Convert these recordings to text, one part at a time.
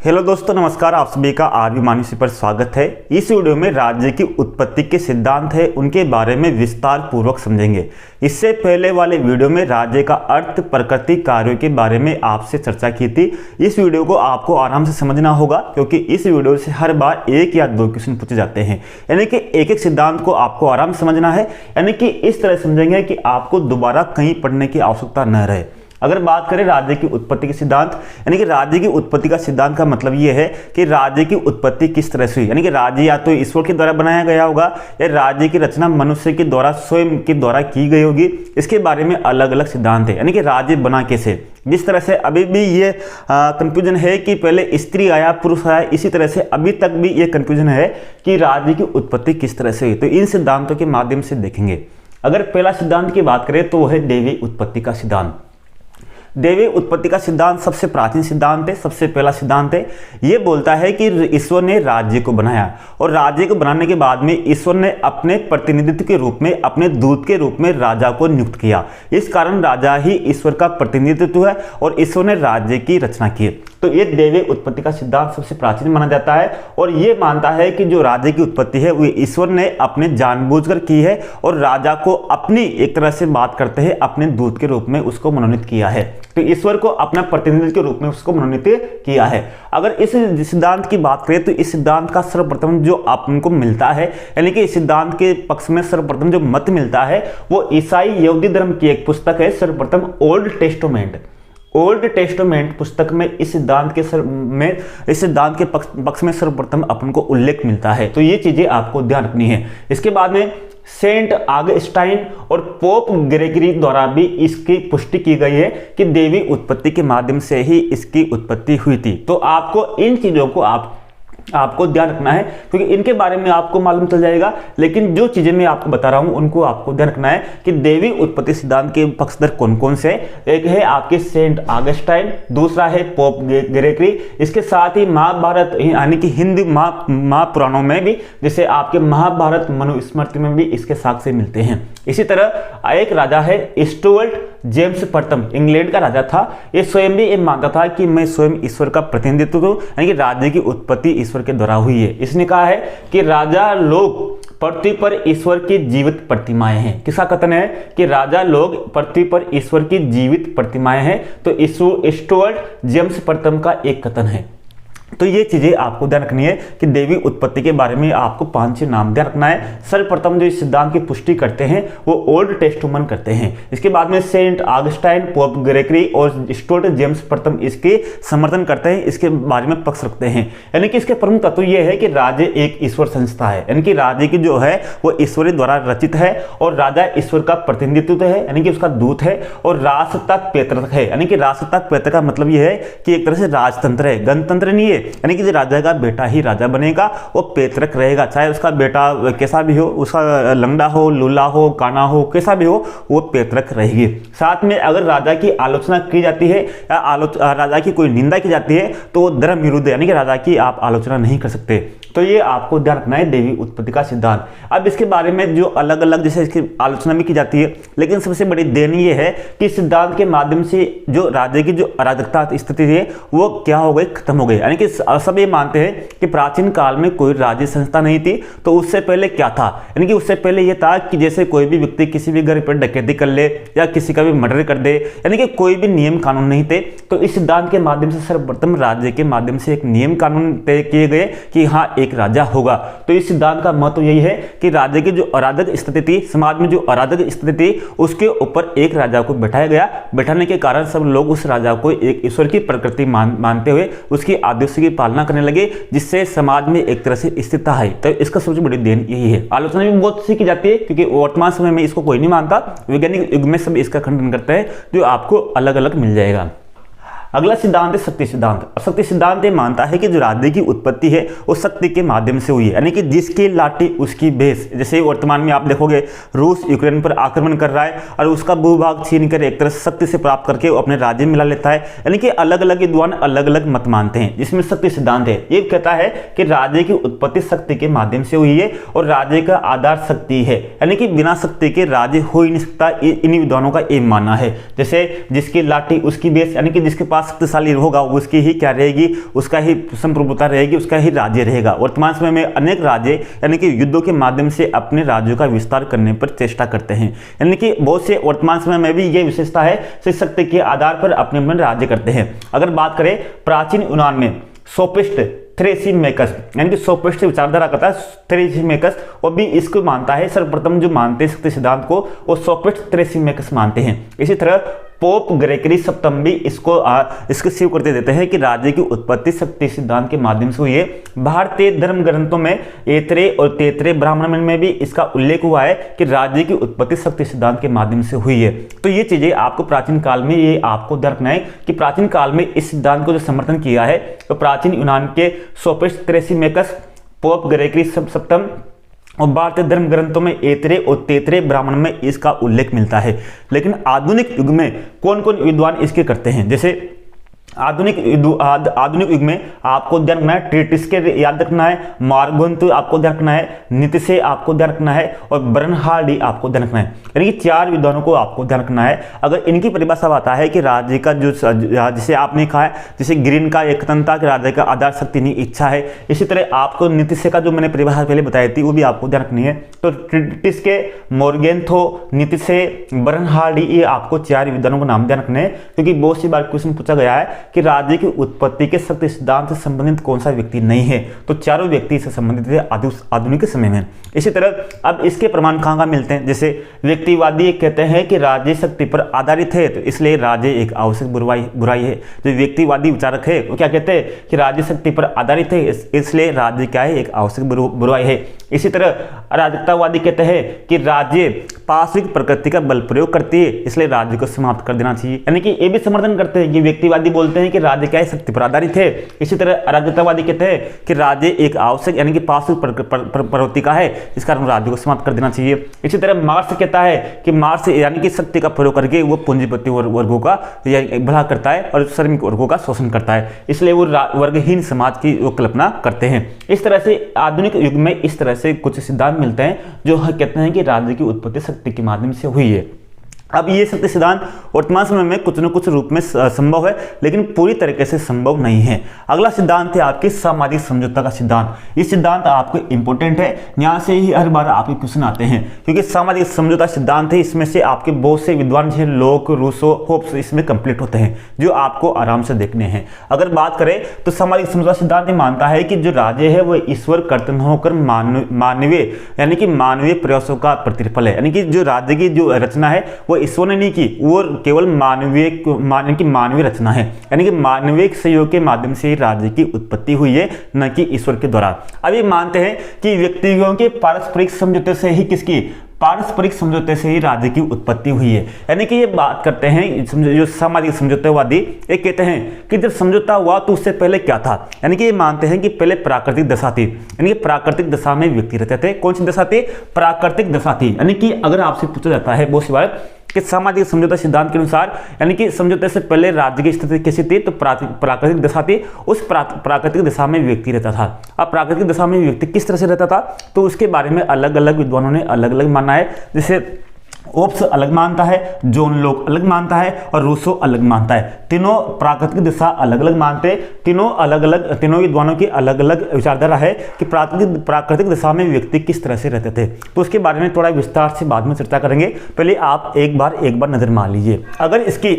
Hello दोस्तों, नमस्कार। आप सभी का आरवी मानसी पर स्वागत है। इस वीडियो में राज्य की उत्पत्ति के सिद्धांत है उनके बारे में विस्तार पूर्वक समझेंगे। इससे पहले वाले वीडियो में राज्य का अर्थ, प्रकृति, कार्यों के बारे में आपसे चर्चा की थी। इस वीडियो को आपको आराम से समझना होगा क्योंकि इस वीडियो से हर बार एक या दो क्वेश्चन पूछे जाते हैं, यानी कि एक एक सिद्धांत को आपको आराम से समझना है, यानी कि इस तरह समझेंगे कि आपको दोबारा कहीं पढ़ने की आवश्यकता न रहे। अगर बात करें राज्य की उत्पत्ति के सिद्धांत, यानी कि राज्य की उत्पत्ति का सिद्धांत का मतलब यह है कि राज्य की उत्पत्ति किस तरह से हुई, यानी कि राज्य या तो ईश्वर के द्वारा बनाया गया होगा या राज्य की रचना मनुष्य के द्वारा स्वयं के द्वारा की गई होगी। इसके बारे में अलग अलग सिद्धांत है, यानी कि राज्य बना कैसे। जिस तरह से अभी भी ये कंफ्यूजन है कि पहले स्त्री आया पुरुष आया, इसी तरह से अभी तक भी ये कंफ्यूजन है कि राज्य की उत्पत्ति किस तरह से हुई। तो इन सिद्धांतों के माध्यम से देखेंगे। अगर पहला सिद्धांत की बात करें तो वह है देवी उत्पत्ति का सिद्धांत। देवी उत्पत्ति का सिद्धांत सबसे प्राचीन सिद्धांत है, सबसे पहला सिद्धांत है। यह बोलता है कि ईश्वर ने राज्य को बनाया और राज्य को बनाने के बाद में ईश्वर ने अपने प्रतिनिधित्व के रूप में, अपने दूत के रूप में राजा को नियुक्त किया। इस कारण राजा ही ईश्वर का प्रतिनिधित्व है और ईश्वर ने राज्य की रचना की। तो ये देवी उत्पत्ति का सिद्धांत सबसे प्राचीन माना जाता है और ये मानता है कि जो राज्य की उत्पत्ति है वो ईश्वर ने अपने जानबूझकर की है और राजा को अपनी, एक तरह से बात करते हैं, अपने दूत के रूप में उसको मनोनीत किया है। तो ईश्वर को अपना प्रतिनिधि के रूप में उसको मनोनीत किया है। अगर इस सिद्धांत की बात करें तो इस सिद्धांत का सर्वप्रथम जो आपको मिलता है, यानी कि इस सिद्धांत के पक्ष में सर्वप्रथम जो मत मिलता है वो ईसाई यहूदी धर्म की एक पुस्तक है, सर्वप्रथम ओल्ड टेस्टामेंट पुस्तक में इस सिद्धांत के पक्ष में सर्वप्रथम अपन को उल्लेख मिलता है। तो ये चीजें आपको ध्यान रखनी है। इसके बाद में सेंट ऑगस्टाइन और पोप ग्रेगरी द्वारा भी इसकी पुष्टि की गई है कि देवी उत्पत्ति के माध्यम से ही इसकी उत्पत्ति हुई थी। तो आपको इन चीजों को आपको ध्यान रखना है क्योंकि इनके बारे में आपको मालूम चल जाएगा, लेकिन जो चीजें मैं आपको बता रहा हूं उनको आपको ध्यान रखना है कि देवी उत्पत्ति सिद्धांत के पक्षधर कौन कौन से। एक है आपके सेंट ऑगस्टाइन, दूसरा है पोप ग्रेगरी। इसके साथ ही महाभारत, यानी कि हिंदू महापुराणों में भी, जैसे आपके महाभारत मनुस्मृति में भी इसके साक्ष्य मिलते हैं। इसी तरह एक राजा है स्टुअर्ट जेम्स प्रथम, इंग्लैंड का राजा था। ये स्वयं भी ये मानता था कि मैं स्वयं ईश्वर का प्रतिनिधित्व हूं, यानी कि राज्य की उत्पत्ति ईश्वर के द्वारा हुई है। इसने कहा है कि राजा लोग पृथ्वी पर ईश्वर की जीवित प्रतिमाएं हैं। किसका कथन है कि राजा लोग पृथ्वी पर ईश्वर की जीवित प्रतिमाएं हैं। तो स्टुअर्ट जेम्स प्रथम का एक कथन है। तो ये चीजें आपको ध्यान रखनी है कि देवी उत्पत्ति के बारे में आपको 5-6 नाम ध्यान रखना है। सर्वप्रथम जो इस सिद्धांत की पुष्टि करते हैं वो ओल्ड टेस्टामेंट करते हैं। इसके बाद में सेंट ऑगस्टाइन, पोप ग्रेगरी और स्टुअर्ट जेम्स प्रथम इसके समर्थन करते हैं, इसके बारे में पक्ष रखते हैं। यानी कि इसके प्रमुख तत्व ये है कि राज्य एक ईश्वर संस्था है, यानी कि राज्य की जो है वो ईश्वर द्वारा रचित है और राजा ईश्वर का प्रतिनिधित्व है, यानी कि उसका दूत है और राजसत्ताक पैतृक है। यानी कि राजसत्ताक पैतृक का मतलब ये है कि एक तरह से राजतंत्र है, गणतंत्र नहीं है, यानी कि राजा का बेटा ही राजा बनेगा, वो पैतृक रहेगा, चाहे उसका बेटा कैसा भी हो, उसका लंगड़ा हो, लूला हो, काना हो, कैसा भी हो, वो पैतृक रहेगी। साथ में अगर राजा की आलोचना की जाती है या राजा की कोई निंदा की जाती है तो वो धर्म विरुद्ध, यानी कि राजा की आप आलोचना नहीं कर सकते। तो ये आपको ध्यान रखना है देवी उत्पत्ति का सिद्धांत। अब इसके बारे में जो अलग अलग, जैसे इसकी आलोचना भी की जाती है, लेकिन सबसे बड़ी देन ये है कि सिद्धांत के माध्यम से जो राज्य की जो अराजकता स्थिति है वो क्या हो गई, खत्म हो गई। यानी कि सब ये मानते हैं कि प्राचीन काल में कोई राज्य संस्था नहीं थी। तो उससे पहले क्या था, यानी कि उससे पहले ये था कि जैसे कोई भी व्यक्ति किसी भी घर पर डकैती कर ले या किसी का भी मर्डर कर दे, यानी कि कोई भी नियम कानून नहीं थे। तो इस सिद्धांत के माध्यम से सर्वप्रथम राज्य के माध्यम से एक नियम कानून तय किए गए कि हाँ एक राजा होगा। तो इस सिद्धांत का महत्व यही है कि राज्य की जो अराजक स्थिति थी, समाज में जो अराजक स्थिति थी, उसके ऊपर एक राजा को बैठाया गया। बैठाने के कारण सब लोग उस राजा को एक ईश्वर की प्रकृति मानते हुए उसकी आदेशों की पालना करने लगे, जिससे समाज में एक तरह से स्थिरता है। तो इसका सबसे बड़ी देन यही है। आलोचना भी बहुत सी की जाती है क्योंकि वर्तमान समय में इसको कोई नहीं मानता, वैज्ञानिक युग में सब इसका खंडन करते हैं, जो आपको अलग अलग मिल जाएगा। अगला सिद्धांत है शक्ति सिद्धांत। शक्ति सिद्धांत ये मानता है कि जो राज्य की उत्पत्ति है वो शक्ति के माध्यम से हुई है, यानी कि जिसकी लाठी उसकी भेष। जैसे वर्तमान में आप देखोगे रूस यूक्रेन पर आक्रमण कर रहा है और उसका भूभाग छीन कर एक तरह से शक्ति से प्राप्त करके वो अपने राज्य में मिला लेता है। यानी कि अलग अलग विद्वान अलग अलग मत मानते हैं, जिसमें शक्ति सिद्धांत है ये कहता है कि राज्य की उत्पत्ति शक्ति के माध्यम से हुई है और राज्य का आधार शक्ति है, यानी कि बिना शक्ति के राज्य हो ही नहीं सकता। इन विद्वानों का ये मानना है। जैसे जिसकी लाठी उसकी भेष, यानी कि जिसके पास ज्यादा शक्तिशाली होगा उसकी ही क्या रहेगी, उसका ही संप्रभुता रहेगी, उसका ही राज्य रहेगा। वर्तमान समय में अनेक राज्य यानी कि युद्धों के माध्यम से अपने राज्यों का विस्तार करने पर चेष्टा करते हैं, यानी कि बहुत से वर्तमान समय में भी ये विशेषता है, शक्ति के आधार पर अपने अपने राज्य करते हैं। अगर बात करें प्राचीन यूनान में सोफिस्ट थ्रेसिमेकस यानी कि सोफिस्ट विचारधारा करता है थ्रेसिमेकस, वो भी इसको मानता है, सर्वप्रथम जो मानते हैं शक्ति सिद्धांत को वो सोफिस्ट थ्रेसिमेकस मानते हैं। इसी तरह पोप ग्रेगरी सप्तम भी इसको स्वीकार करते देते हैं कि राज्य की उत्पत्ति शक्ति सिद्धांत के माध्यम से हुई है। भारतीय धर्म ग्रंथों में एतरे और तेतरे ब्राह्मण में भी इसका उल्लेख हुआ है कि राज्य की उत्पत्ति शक्ति सिद्धांत के माध्यम से हुई है। तो ये चीजें आपको प्राचीन काल में ये आपको ध्यान रखना है कि प्राचीन काल में इस सिद्धांत को जो समर्थन किया है तो प्राचीन यूनान के सोफिस्ट थ्रेसिमेकस, पोप ग्रेगरी सप्तम और भारतीय धर्म ग्रंथों में एतरे और तेतरे ब्राह्मण में इसका उल्लेख मिलता है। लेकिन आधुनिक युग में कौन कौन विद्वान इसके करते हैं, जैसे आधुनिक युग में आपको ध्यान रखना है ट्रीटिस के याद रखना है, मार्गवंत आपको ध्यान रखना है, नीतिशे आपको ध्यान रखना है और बर्नहार्डी आपको ध्यान रखना है, यानी कि 4 विद्वानों को आपको ध्यान रखना है। अगर इनकी परिभाषा आता है कि राज्य का जो जिसे आपने कहा है, जैसे ग्रीन का एकतंत्रता कि राज्य का आधार शक्ति नहीं इच्छा है, इसी तरह आपको नीतिशे का जो मैंने परिभाषा पहले बताई थी वो भी आपको ध्यान रखनी है। तो ट्रीटिस के मोर्गेंथो, नीतिशे, बर्नहार्डी ये आपको 4 विद्वानों को नाम ध्यान रखने हैं, क्योंकि बहुत सी बार क्वेश्चन पूछा गया है कि राज्य की उत्पत्ति के शक्ति सिद्धांत से संबंधित कौन सा व्यक्ति नहीं है, तो 4 व्यक्ति से संबंधित थे आधुनिक समय में। इसी तरह अब इसके प्रमाण कहाँ मिलते हैं, जैसे व्यक्तिवादी कहते हैं कि राज्य शक्ति पर आधारित है तो इसलिए राज्य एक आवश्यक बुराई है। जो व्यक्तिवादी विचारक है वो क्या कहते हैं कि राज्य शक्ति पर आधारित है इसलिए राज्य क्या है, एक आवश्यक बुराई है। इसी तरह अराजकतावादी कहते हैं कि राज्य पार्श्विक प्रकृति का बल प्रयोग करती है इसलिए राज्य को समाप्त कर देना चाहिए, यानी कि ये भी समर्थन करते हैं कि व्यक्तिवादी बोलते हैं कि राज्य क्या है, शक्ति पर आधारित है। इसी तरह अराजकतावादी कहते हैं कि राज्य एक आवश्यक यानी कि पार्श्विक प्रवृत्ति का है, इस कारण राज्य को समाप्त कर देना चाहिए। इसी तरह मार्क्स कहता है कि मार्क्स यानी कि शक्ति का प्रयोग करके वो पूंजीपति वर्गों का भला करता है और श्रमिक वर्गों का शोषण करता है, इसलिए वो वर्गहीन समाज की वो कल्पना करते हैं। इस तरह से आधुनिक युग में इस तरह से कुछ सिद्धांत मिलते हैं जो कहते हैं कि राज्य की उत्पत्ति शक्ति के माध्यम से हुई है। अब ये शक्ति सिद्धांत वर्तमान समय में कुछ न कुछ रूप में संभव है लेकिन पूरी तरीके से संभव नहीं है। अगला सिद्धांत है आपके सामाजिक समझौता का सिद्धांत। ये सिद्धांत आपको इंपॉर्टेंट है, यहाँ से ही हर बार आपके क्वेश्चन आते हैं क्योंकि सामाजिक समझौता सिद्धांत है, इसमें से आपके बहुत से विद्वान जैसे लोक, रूसो, होब्स इसमें कंप्लीट होते हैं जो आपको आराम से देखने हैं। अगर बात करें तो सामाजिक समझौता सिद्धांत ये मानता है कि जो राज्य है वो ईश्वर कर्तन होकर मानवीय यानी कि मानवीय प्रयासों का प्रतिफल है, यानी कि जो राज्य की जो रचना है वो ईश्वर ने नहीं की, वो केवल मानवीय रचना है, यानी कि मानवीय सहयोग के माध्यम से राज्य की उत्पत्ति हुई है, न कि ईश्वर के द्वारा। अब ये मानते हैं कि व्यक्तियों के पारस्परिक समझौते से ही पारस्परिक समझौते से ही राज्य की उत्पत्ति हुई है, यानी कि ये बात करते हैं जो सामाजिक समझौतेवादी ये कहते हैं कि जब समझौता हुआ तो उससे पहले क्या था, यानी कि ये मानते हैं कि पहले प्राकृतिक दशा थी, यानी कि प्राकृतिक दशा में व्यक्ति रहते थे। कौन सी दशा थी? प्राकृतिक दशा थी। यानी कि अगर आपसे पूछा जाता है बहुत सी बार कि सामाजिक समझौता सिद्धांत के अनुसार यानी कि समझौते से पहले राज्य की स्थिति कैसी थी, तो प्राकृतिक दशा थी, उस प्राकृतिक दशा में व्यक्ति रहता था। अब प्राकृतिक दशा में व्यक्ति किस तरह से रहता था तो उसके बारे में अलग अलग विद्वानों ने अलग अलग माना है, जैसे ओप्स अलग मानता है, जॉन लोक अलग मानता है और रूसो अलग मानता है। तीनों प्राकृतिक दिशा अलग अलग मानते हैं, तीनों विद्वानों की अलग अलग विचारधारा है कि प्राकृतिक दिशा में व्यक्ति किस तरह से रहते थे। तो उसके बारे में थोड़ा विस्तार से बाद में चर्चा करेंगे, पहले आप एक बार नजर मार लीजिए। अगर इसकी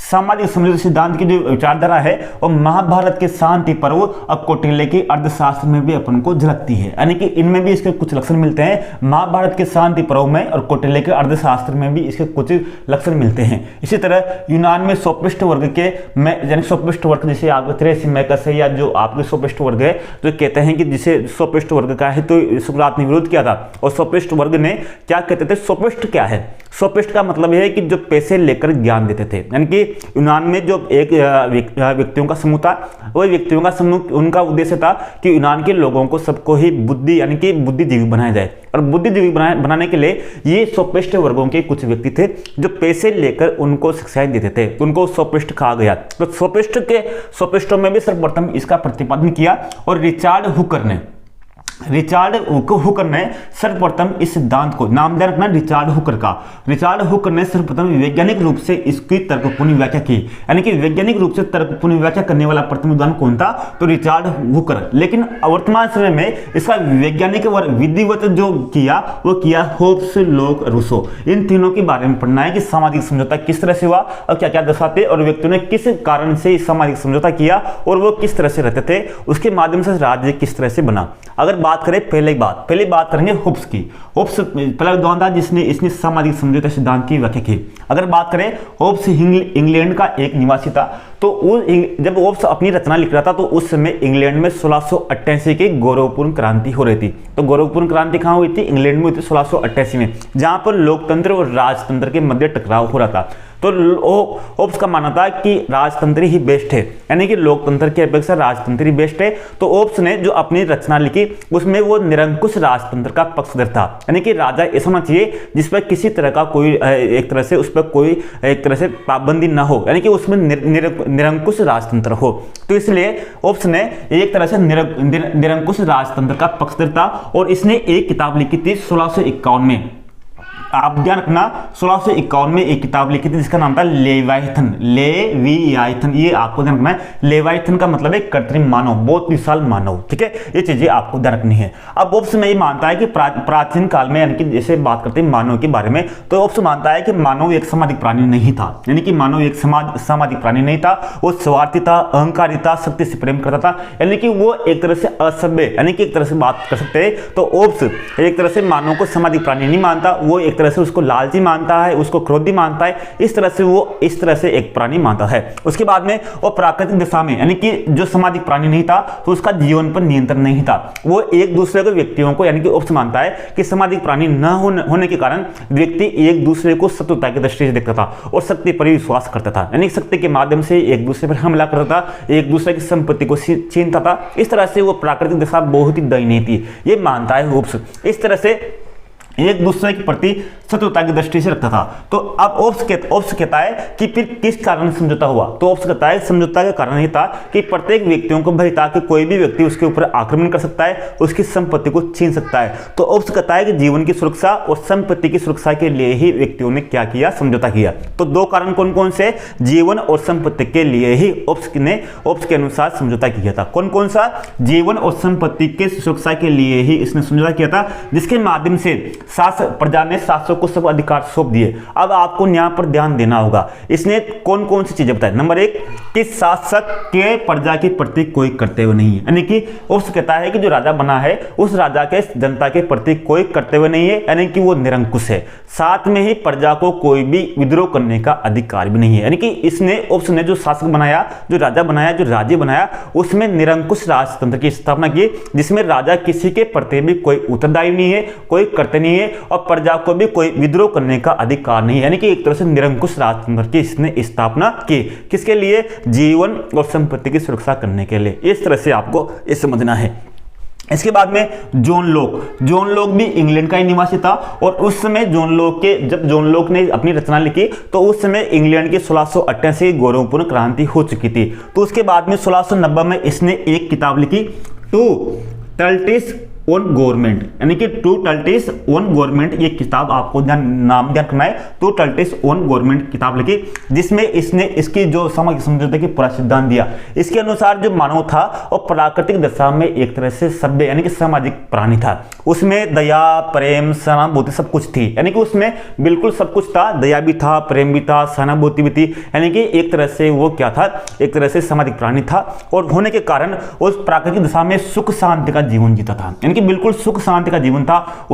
सामाजिक समझौता सिद्धांत की जो विचारधारा है वो महाभारत के शांति पर्व और कौटिल्य के अर्थशास्त्र में भी अपन को झलकती है, यानी कि इनमें भी इसके कुछ लक्षण मिलते हैं। महाभारत के शांति पर्व में और कौटिल्य के अर्थशास्त्र में भी इसके कुछ लक्षण मिलते हैं। इसी तरह यूनान में सोफिस्ट वर्ग के यानी सोफिस्ट वर्ग जैसे आपके थ्रेसिमेकस है या जो आपके सोफिस्ट वर्ग है जो कहते हैं कि जिसे सोफिस्ट वर्ग का है तो सुकरात ने विरोध किया था और सोफिस्ट वर्ग ने क्या कहते थे? सोफिस्ट क्या है? सोफिस्ट का मतलब है कि जो पैसे लेकर ज्ञान देते थे, यानी कि यूनान में जो एक व्यक्तियों का समूह था, वह व्यक्तियों का समूह उनका उद्देश्य था कि यूनान के लोगों को सबको ही बुद्धि यानी कि बुद्धिजीवी बनाया जाए और बुद्धिजीवी बनाने के लिए ये सोफिस्ट वर्गों के कुछ व्यक्ति थे जो पैसे लेकर उनको शिक्षाएं देते थे, उनको सोफिस्ट कहा गया। तो सोफिस्टों में भी सर्वप्रथम इसका प्रतिपादन किया और रिचार्ड हुकर ने रिचार्ड हुकर ने सर्वप्रथम इस सिद्धांत को नाम दिया रखना रिचार्ड हुकर का। रिचार्ड हुकर ने सर्वप्रथम वैज्ञानिक रूप से इसकी तर्कपूर्ण व्याख्या की, यानी कि वैज्ञानिक रूप से तर्कपूर्ण व्याख्या करने वाला प्रथम विद्वान कौन था, तो रिचार्ड हुकर। लेकिन वर्तमान समय में इसका वैज्ञानिक और विधिवत जो किया वो किया होब्स, लोक, रूसो। इन तीनों के बारे में पढ़ना है कि सामाजिक समझौता किस तरह से हुआ और क्या क्या दर्शाते और व्यक्तियों ने किस कारण से सामाजिक समझौता किया और वो किस तरह से रहते थे, उसके माध्यम से राज्य किस तरह से बना। अगर बात करें पहली बात करेंगे होब्स की। होब्स पहला विद्वान था जिसने इसने सामाजिक समझौता सिद्धांत की व्याख्या की। अगर बात करें होब्स इंग्लैंड का एक निवासी था, तो जब होब्स अपनी रचना लिख रहा था तो उस समय इंग्लैंड में 1688 की गौरवपूर्ण क्रांति हो रही थी। तो गौरवपूर्ण क्रांति कहाँ हुई थी, इंग्लैंड में हुई थी 1688 में, जहां पर लोकतंत्र और राजतंत्र के मध्य टकराव हो रहा था। तो होब्स का मानना था कि राजतंत्र ही बेस्ट है, यानी कि लोकतंत्र की अपेक्षा राजतंत्र ही बेस्ट है। तो होब्स ने जो अपनी रचना लिखी उसमें वो निरंकुश राजतंत्र का पक्षधर था, यानी कि राजा ऐसा होना चाहिए जिस पर किसी तरह का कोई एक तरह से उस पर कोई एक तरह से पाबंदी ना हो, यानी कि उसमें निरंकुश राजतंत्र हो। तो इसलिए होब्स ने एक तरह से निरंकुश राजतंत्र का पक्षधर था और इसने एक किताब लिखी थी 1651 में। आप ध्यान रखना 1651 में एक किताब लिखी थी जिसका नाम था लेवियाथन। ये आपको ध्यान रखना है, लेवियाथन का मतलब है कृत्रिम मानव, बहुत विशाल मानव। ठीक है, ये चीजें आपको ध्यान रखनी है। अब होब्स में ये मानता है कि प्राचीन काल में, यानी कि जैसे बात करते हैं मानव के बारे में, तो होब्स मानता है कि मानव एक सामाजिक प्राणी नहीं था, यानी कि मानव एक सामाजिक प्राणी नहीं था। वो स्वार्थी था, अहंकारी था, शक्ति से प्रेम करता था, यानी कि वो एक तरह से असभ्य, यानी कि एक तरह से बात कर सकते हैं। तो होब्स एक तरह से मानव को सामाजिक प्राणी नहीं मानता, वो एक तरह से उसको लालची मानता है, उसको क्रोधी मानता है, इस तरह से वो इस तरह से एक प्राणी मानता है। उसके बाद में वो प्राकृतिक दिशा में, यानी कि जो सामाजिक प्राणी नहीं था तो उसका जीवन पर नियंत्रण नहीं था। वो एक दूसरे को व्यक्तियों को, यानी कि होब्स मानता है कि सामाजिक प्राणी न होने के कारण व्यक्ति एक दूसरे को शत्रुता की दृष्टि से देखता था और शक्ति पर विश्वास करता था, यानी शक्ति के माध्यम से एक दूसरे पर हमला करता था, एक दूसरे की संपत्ति को छीनता था। इस तरह से वो प्राकृतिक दिशा बहुत ही दयनीय थी, ये मानता है होब्स। इस तरह से एक दूसरे के प्रति शत्रुता की दृष्टि से रखता था। तो अब होब्स कहता है कि फिर किस कारण समझौता हुआ, तो होब्स कहता है समझौता का कारण ये था कि प्रत्येक व्यक्तियों को भय था कि कोई भी व्यक्ति उसके ऊपर आक्रमण कर सकता है, उसकी संपत्ति को छीन सकता है। तो होब्स कहता है कि जीवन की सुरक्षा और संपत्ति की सुरक्षा के लिए ही व्यक्तियों ने क्या किया, समझौता किया। तो दो कारण कौन कौन से, जीवन और संपत्ति के लिए ही होब्स के अनुसार समझौता किया था। कौन कौन सा, जीवन और संपत्ति के सुरक्षा के लिए ही इसने समझौता किया था, जिसके माध्यम से प्रजा ने शासक को सब अधिकार सौंप दिए। अब आपको यहाँ पर ध्यान देना होगा, इसने कौन कौन सी चीजें बताई। नंबर एक कि शासक के प्रजा के प्रति कोई कर्तव्य नहीं है, यानी कि होब्स कहता है कि जो राजा बना है उस राजा के जनता के प्रति कोई कर्तव्य नहीं है, यानी कि वो निरंकुश है। साथ में ही प्रजा को कोई भी विद्रोह करने का अधिकार भी नहीं है, यानी कि होब्स ने जो शासक बनाया, जो राजा बनाया, जो राज्य बनाया, उसमें निरंकुश राजतंत्र की स्थापना की, जिसमें राजा किसी के प्रति भी कोई उत्तरदायी नहीं है, कोई कर्तव्य नहीं है और प्रजा को भी कोई विद्रोह करने का अधिकार नहीं है, यानी कि एक तरह से निरंकुश राजतंत्र की इसने स्थापना की। किसके लिए, जीवन और संपत्ति की सुरक्षा करने के लिए। इस तरह से आपको ये समझना है। इसके बाद में जॉन लोक भी इंग्लैंड का ही निवासी था और उस समय जब जॉन लोक ने अपनी रचना लिखी तो उस समय इंग्लैंड की 1688 गौरवपूर्ण क्रांति हो चुकी थी। तो उसके बाद में 1690 में इसने एक किताब लिखी, टू टल्टिस ऑन गवर्नमेंट, यानी कि टू टल्टिस ऑन गवर्नमेंट। ये किताब आपको नाम ध्यान रखना है, टू टल्टिस ऑन गवर्नमेंट किताब लिखी, जिसमें इसने इसकी जो सामाजिक समझौते की पूरा सिद्धांत दिया। इसके अनुसार जो मानव था और प्राकृतिक दशा में एक तरह से सभ्य, यानी कि सामाजिक प्राणी था। उसमें दया, प्रेम, सहानुभूति सब कुछ थी, यानी कि उसमें बिल्कुल सब कुछ था, दया भी था, प्रेम भी था, सहानुभूति भी थी, यानी कि एक तरह से वो क्या था, एक तरह से सामाजिक प्राणी था और होने के कारण उस प्राकृतिक दशा में सुख शांति का जीवन जीता था, यानी कि बिल्कुल सुख शांति का जीवन था।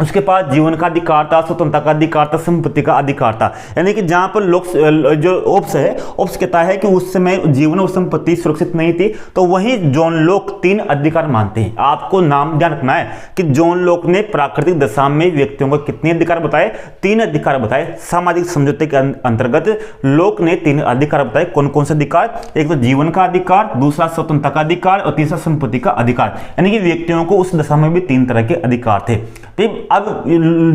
उसके पास जीवन का अधिकार था, स्वतंत्रता का अधिकार था, संपत्ति का अधिकार था, यानी कि जहां पर लोग जो होब्स कहता है कि उस समय जीवन और संपत्ति सुरक्षित नहीं थी। तो वही जॉन लोक 3 अधिकार मानते हैं। आपको नाम ध्यान रखना है कि जॉन लोक ने प्राकृतिक दशा में व्यक्तियों को कितने अधिकार बताए, 3 अधिकार बताए। सामाजिक समझौते के अंतर्गत लोक ने 3 अधिकार बताए। कौन कौन से अधिकार, एक तो जीवन का अधिकार, दूसरा स्वतंत्रता का अधिकार और तीसरा संपत्ति का अधिकार, यानी कि व्यक्तियों को उस दशा में भी 3 तरह के अधिकार थे। तो अब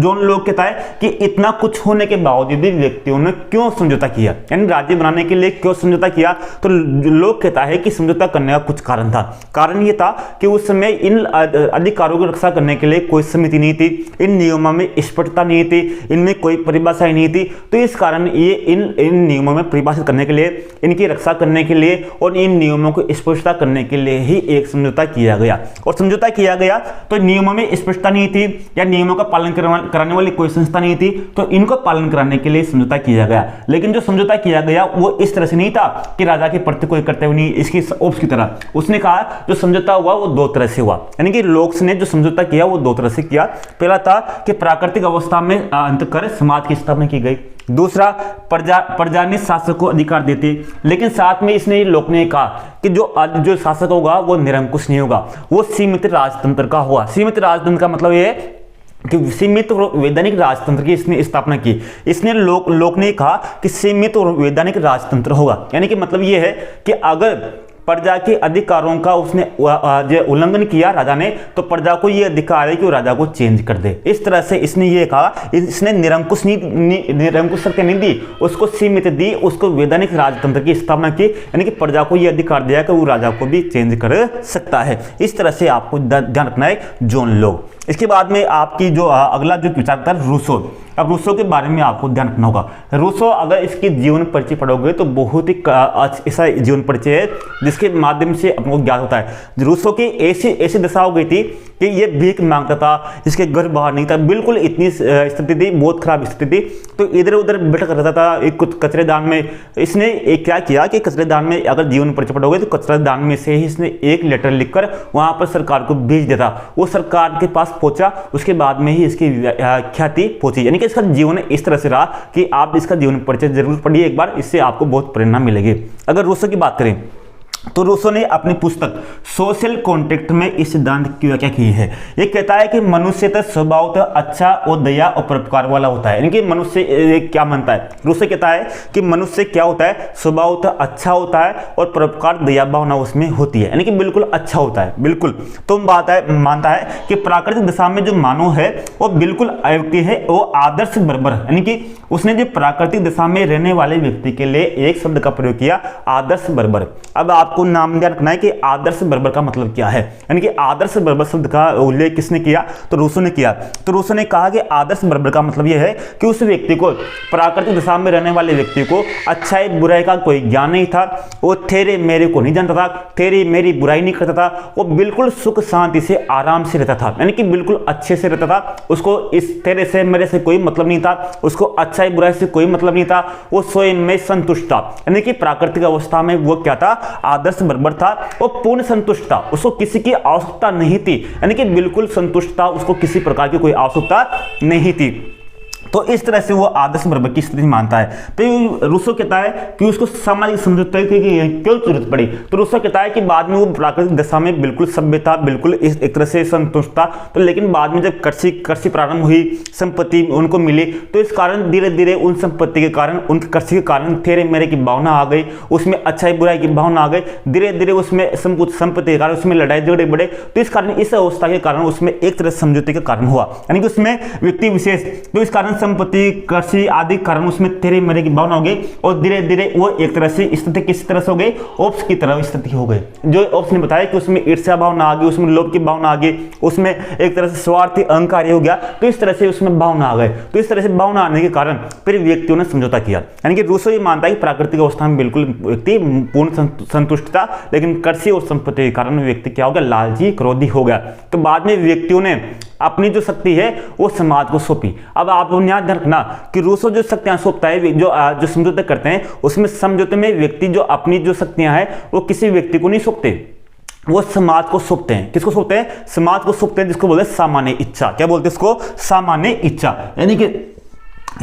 जॉन लॉक कहता है कि इतना कुछ होने के बावजूद भी व्यक्तियों ने क्यों समझौता किया, यानी राज्य बनाने के लिए क्यों समझौता किया। तो लॉक कहता है कि समझौता करने का कुछ कारण था। कारण ये था कि उस समय इन अधिकारों की रक्षा करने के लिए कोई समिति नहीं थी, इन नियमों में स्पष्टता नहीं थी, इनमें कोई परिभाषा नहीं थी। तो इस कारण ये इन नियमों में परिभाषित करने के लिए, इनकी रक्षा करने के लिए और इन नियमों को स्पष्टता करने के लिए ही एक समझौता किया गया। और समझौता किया गया तो नियमों में स्पष्टता नहीं थी या नियमों का पालन कराने वाली कोई संस्था नहीं थी, तो इनको पालन कराने के लिए समझौता किया गया। लेकिन जो समझौता किया गया वो इस तरह से नहीं था कि राजा के प्रति कोई कर्तव्य नहीं, इसकी ओप्स की तरह। उसने कहा जो समझौता हुआ वो दो तरह से हुआ, यानी कि लोक्स ने जो समझौता किया वो दो तरह से किया। पहला था कि प्राकृतिक अवस्था में अंत कर समाज की स्थापना की गई। दूसरा, प्रजा ने शासक को अधिकार देते, लेकिन साथ में इसने लोक ने कहा कि जो शासक होगा वो निरंकुश नहीं होगा, वो सीमित राजतंत्र का होगा। सीमित राजतंत्र का मतलब ये है कि सीमित और वैधानिक राजतंत्र की इसने स्थापना की। इसने लोक ने कहा कि सीमित और वैधानिक राजतंत्र होगा, यानी कि मतलब ये है कि अगर प्रजा के अधिकारों का उसने उल्लंघन किया राजा ने, तो प्रजा को ये अधिकार है कि वो राजा को चेंज कर दे। इस तरह से इसने ये कहा, इसने निरंकुश शक्ति नहीं दी, उसको सीमित दी, उसको वैधानिक राजतंत्र की स्थापना की, यानी कि प्रजा को ये अधिकार दिया कि वो राजा को भी चेंज कर सकता है। इस तरह से आपको ध्यान रखना है जॉन लॉक। इसके बाद में आपकी जो अगला जो विचार था रूसो। अब रूसो के बारे में आपको ध्यान रखना होगा। रूसो अगर इसकी जीवन परिचय पढ़ोगे तो बहुत ही ऐसा जीवन परिचय है जिसके माध्यम से आपको ज्ञात होता है। रूसो की ऐसी दशा हो गई थी कि ये भीख मांगता था, इसके घर बाहर नहीं था, बिल्कुल इतनी स्थिति थी, बहुत खराब स्थिति थी। तो इधर उधर भटक रहता था एक कुछ कचरेदान में। इसने एक क्या किया कि कचरेदान में अगर जीवन परिचय पढ़ोगे तो कचरेदान में से ही इसने एक लेटर लिखकर वहां पर सरकार को भेज देता। वो सरकार के पास पहुंचा, उसके बाद में ही इसकी ख्याति पहुंची। यानी कि इसका जीवन इस तरह से रहा कि आप इसका जीवन परिचय जरूर पढ़िए एक बार, इससे आपको बहुत प्रेरणा मिलेगी। अगर रूसो की बात करें तो रूसो ने अपनी पुस्तक सोशल कॉन्ट्रैक्ट में इस सिद्धांत की व्याख्या की है। ये कहता है कि मनुष्य तो स्वभावतः अच्छा और दया और परोपकार वाला होता है। यानी कि मनुष्य क्या मानता है, रूसो कहता है कि मनुष्य क्या होता है, स्वभावतः अच्छा होता है और परोपकार दया भावना उसमें होती है, यानी कि बिल्कुल अच्छा होता है। बिल्कुल तो मानता है कि प्राकृतिक दशा में जो मानव है वो बिल्कुल अव्यक्ति है, वो आदर्श बर्बर, यानी कि उसने जो प्राकृतिक दशा में रहने वाले व्यक्ति के लिए एक शब्द का प्रयोग किया, आदर्श बर्बर। अब आपको नाम ध्यान रखना है कि आदर्श बर्बर का मतलब क्या है, यानी कि आदर्श बर्बर शब्द का उल्लेख किसने किया, तो रूसो ने किया। तो रूसो ने कहा कि आदर्श बर्बर का मतलब यह है कि उस व्यक्ति को, प्राकृतिक दशा में रहने वाले व्यक्ति को अच्छाई बुराई का कोई ज्ञान नहीं था, वो तेरे मेरे को नहीं जानता था, तेरी मेरी बुराई नहीं करता था, वो बिल्कुल सुख शांति से आराम से रहता था, यानी कि बिल्कुल अच्छे से रहता था। उसको इस तेरे से मेरे से कोई मतलब नहीं था, उसको अच्छाई बुराई से कोई मतलब नहीं था, वो स्वयं में संतुष्ट था। यानी कि प्राकृतिक अवस्था में वो क्या था, आदर्श बर्बर था, वो पूर्ण संतुष्ट था, उसको किसी की आवश्यकता नहीं थी, यानी कि बिल्कुल संतुष्ट था, उसको किसी प्रकार की कोई आवश्यकता नहीं थी। तो इस तरह से वो आदर्श बर्बर की स्थिति मानता है। तो रूसो कहता है कि उसको सामाजिक समझौते की क्यों जरूरत पड़ी, तो रूसो कहता है कि बाद में वो प्राकृतिक दशा में बिल्कुल सभ्य था, बिल्कुल एक तरह से संतुष्ट था। तो लेकिन बाद में जब कृषि प्रारंभ हुई, संपत्ति उनको मिली, तो इस कारण धीरे धीरे उन संपत्ति के कारण, उनकी कृषि के कारण तेरे मेरे की भावना आ गई, उसमें अच्छाई बुराई की भावना आ गई, धीरे धीरे उसमें संपत्ति के कारण उसमें लड़ाई झगड़े बढ़े। तो इस कारण, इस अवस्था के कारण उसमें एक तरह से समझौते का कारण हुआ, यानी कि उसमें व्यक्ति विशेष, तो इस कारण संपत्ति कृषि आदि कारण उसमें तेरे मेरे की भावना हो गई और धीरे धीरे वो एक तरह से स्थिति किस तरह से हो गई, ओप्स की तरह स्थिति हो गई। जो ओप्स ने बताया कि उसमें ईर्ष्या भावना आ गई, उसमें लोभ की भावना आ गई, उसमें एक तरह से स्वार्थी अहंकार हो गया, तो इस तरह से उसमें भावना आ गए। तो इस तरह से भावना आने के कारण फिर व्यक्तियों ने समझौता किया। यानी कि रूसो ये मानता है कि प्राकृतिक अवस्था में बिल्कुल व्यक्ति पूर्ण संतुष्ट था, लेकिन कृषि और संपत्ति के कारण व्यक्ति क्या हो गया, लालची क्रोधी हो गया। तो बाद में व्यक्तियों ने अपनी जो शक्ति है वो समाज को सौंपी। अब आप ध्यान रखना कि रूसो जो शक्तियां सौंपता है, जो समझौते करते हैं, उसमें समझौते में व्यक्ति जो अपनी जो शक्तियां हैं वो किसी व्यक्ति को नहीं सौंपते, वो समाज को सौंपते हैं। किसको सौंपते हैं, समाज को सौंपते हैं, जिसको बोलते हैं सामान्य इच्छा। क्या बोलते हैं इसको, सामान्य इच्छा। यानी कि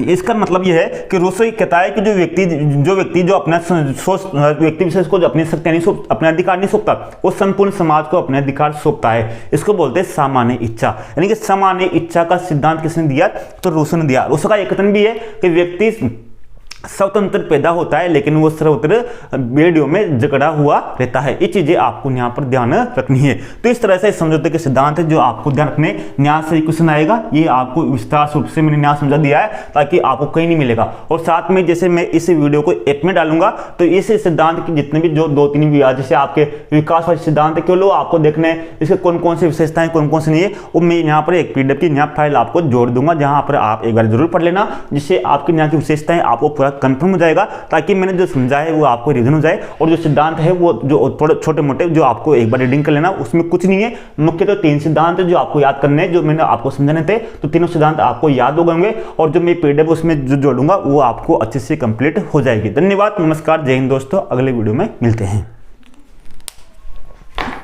इसका मतलब यह है कि रूसो कहता है कि जो व्यक्ति जो अपना व्यक्ति विशेष को जो अपनी शक्तियां नहीं सौंप, अपने अधिकार नहीं सौंपता, वो संपूर्ण समाज को अपने अधिकार सौंपता है। इसको बोलते हैं सामान्य इच्छा। यानी कि सामान्य इच्छा का सिद्धांत किसने दिया, तो रूसो ने दिया। रूसो का एक कथन भी है कि व्यक्ति स्वतंत्र पैदा होता है, लेकिन वो सर्वत्र वीडियो में जकड़ा हुआ रहता है। ये चीजें आपको यहाँ पर ध्यान रखनी है। तो इस तरह से समझौते के सिद्धांत है जो आपको ध्यान रखने। न्याय से क्वेश्चन आएगा, ये आपको विस्तार रूप से मैंने न्याय समझा दिया है ताकि आपको कहीं नहीं मिलेगा। और साथ में जैसे मैं इस वीडियो को ऐप में डालूंगा तो इस सिद्धांत की जितने भी जो 2-3 भी जैसे आपके विकासवादी सिद्धांत है, केवल आपको देखना है इसके कौन कौन से विशेषताएं कौन कौन से नहीं है, वो मैं यहाँ पर एक PDF की न्याय फाइल आपको जोड़ दूंगा, जहां पर आप एक बार जरूर पढ़ लेना, जिससे आपकी न्याय की विशेषताएं आपको पूरा कंफर्म हो जाएगा, ताकि मैंने जो समझा है वो आपको रिवीजन हो जाए। और जो सिद्धांत है वो जो थोड़े छोटे मोटे जो आपको एक बार रीडिंग कर लेना, उसमें कुछ नहीं है। मुख्य तो 3 सिद्धांत है जो आपको याद करने हैं, जो मैंने आपको समझाने थे। तो तीनों सिद्धांत आपको याद हो गए और जो मैं PDF उसमें जो जोड़ूंगा वो आपको अच्छे से कंप्लीट हो जाएगी। धन्यवाद, नमस्कार, जय हिंद दोस्तों, अगले वीडियो में मिलते हैं।